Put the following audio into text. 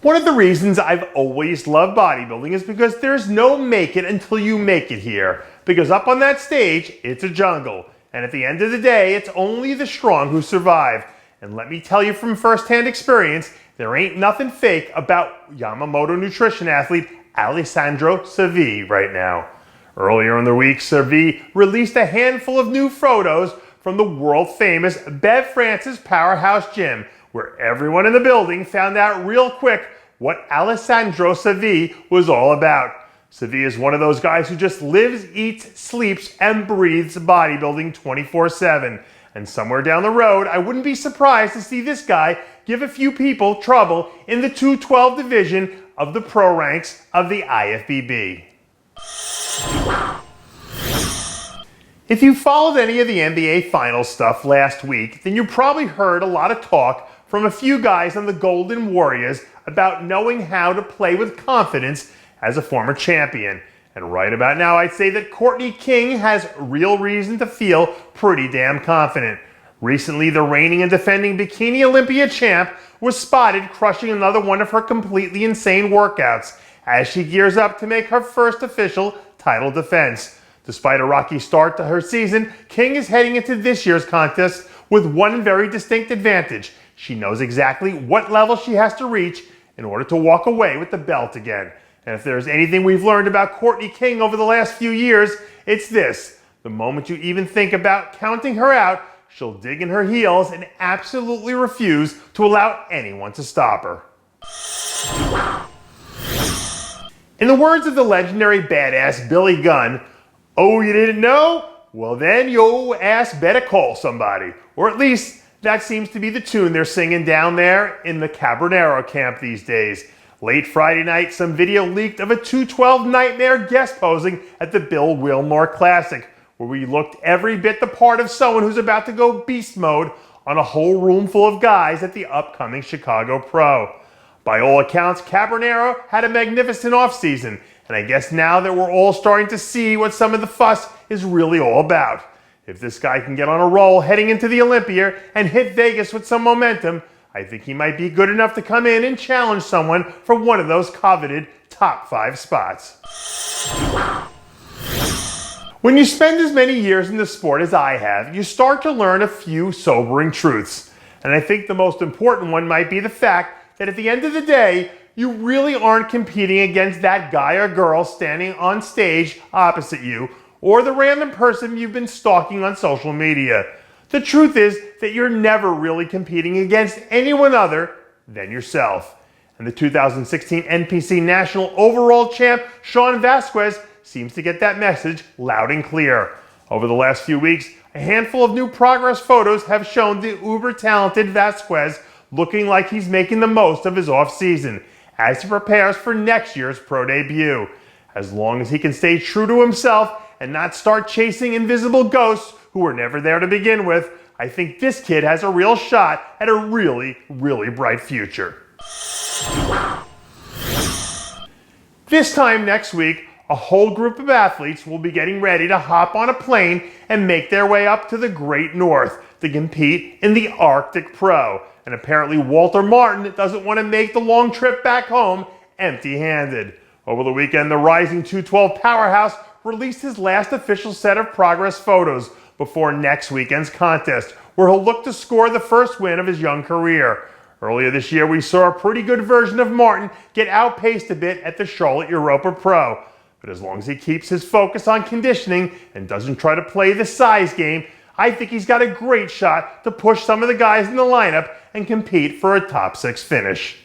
One of the reasons I've always loved bodybuilding is because there's no make it until you make it here. Because up on that stage, it's a jungle. And at the end of the day, it's only the strong who survive. And let me tell you from firsthand experience, there ain't nothing fake about Yamamoto nutrition athlete Alessandro Savi right now. Earlier in the week, Savi released a handful of new photos from the world-famous Bev Francis Powerhouse Gym, where everyone in the building found out real quick what Alessandro Savi was all about. Savi is one of those guys who just lives, eats, sleeps, and breathes bodybuilding 24/7. And somewhere down the road, I wouldn't be surprised to see this guy give a few people trouble in the 212 division of the pro ranks of the IFBB. If you followed any of the NBA Finals stuff last week, then you probably heard a lot of talk from a few guys on the Golden Warriors about knowing how to play with confidence as a former champion. And right about now, I'd say that Courtney has real reason to feel pretty damn confident. Recently, the reigning and defending Bikini Olympia champ was spotted crushing another one of her completely insane workouts as she gears up to make her first official title defense. Despite a rocky start to her season, King is heading into this year's contest with one very distinct advantage. She knows exactly what level she has to reach in order to walk away with the belt again. And if there's anything we've learned about Courtney King over the last few years, it's this. The moment you even think about counting her out, she'll dig in her heels and absolutely refuse to allow anyone to stop her. In the words of the legendary badass Billy Gunn, "Oh, you didn't know? Well then your ass better call somebody." Or at least that seems to be the tune they're singing down there in the Cabronero camp these days. Late Friday night, some video leaked of a 212 Nightmare guest posing at the Bill Wilmore Classic, where we looked every bit the part of someone who's about to go beast mode on a whole room full of guys at the upcoming Chicago Pro. By all accounts, Cabronero had a magnificent offseason, and I guess now that we're all starting to see what some of the fuss is really all about. If this guy can get on a roll heading into the Olympia and hit Vegas with some momentum, I think he might be good enough to come in and challenge someone for one of those coveted top 5 spots. When you spend as many years in the sport as I have, you start to learn a few sobering truths. And I think the most important one might be the fact that at the end of the day, you really aren't competing against that guy or girl standing on stage opposite you, or the random person you've been stalking on social media. The truth is that you're never really competing against anyone other than yourself. And the 2016 NPC National Overall Champ, Shaun Vasquez, seems to get that message loud and clear. Over the last few weeks, a handful of new progress photos have shown the uber-talented Vasquez looking like he's making the most of his off-season as he prepares for next year's pro debut. As long as he can stay true to himself and not start chasing invisible ghosts who were never there to begin with, I think this kid has a real shot at a really, really bright future. This time next week, a whole group of athletes will be getting ready to hop on a plane and make their way up to the Great North to compete in the Arctic Pro. And apparently Walter Martin doesn't want to make the long trip back home empty-handed. Over the weekend, the rising 212 powerhouse released his last official set of progress photos before next weekend's contest, where he'll look to score the first win of his young career. Earlier this year, we saw a pretty good version of Martin get outpaced a bit at the Charlotte Europa Pro. But as long as he keeps his focus on conditioning and doesn't try to play the size game, I think he's got a great shot to push some of the guys in the lineup and compete for a top 6 finish.